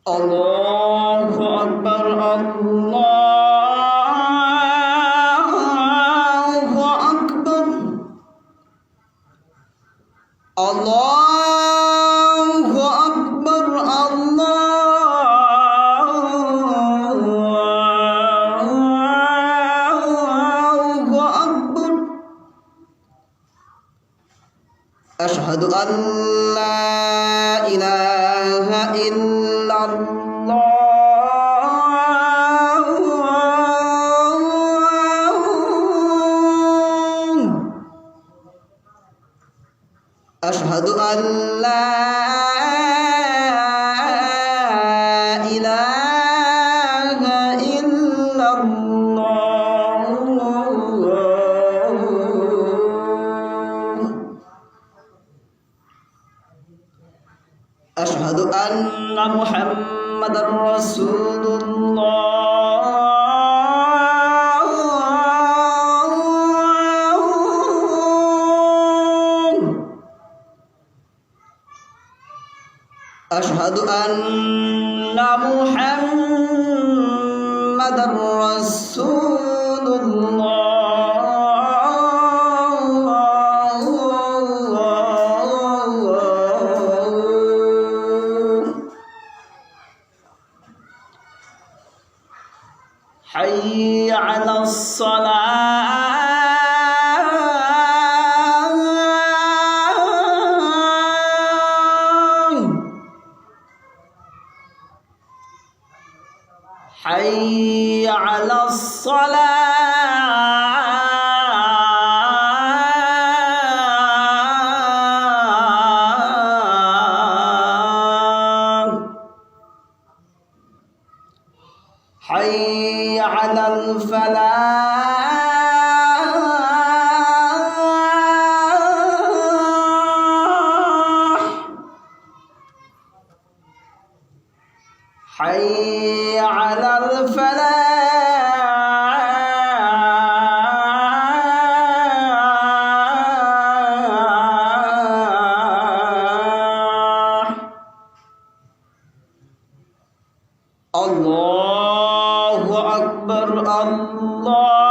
الله أكبر الله أكبر الله أكبر أشهد أن لا إله إلا الله أشهد أن لا إله إلا الله أشهد أن محمدا رسول الله أشهد أن محمدا رسول الله حي على الصلاة حي على الصلاة حي على الفلاح حي على الفلاح الله أكبر الله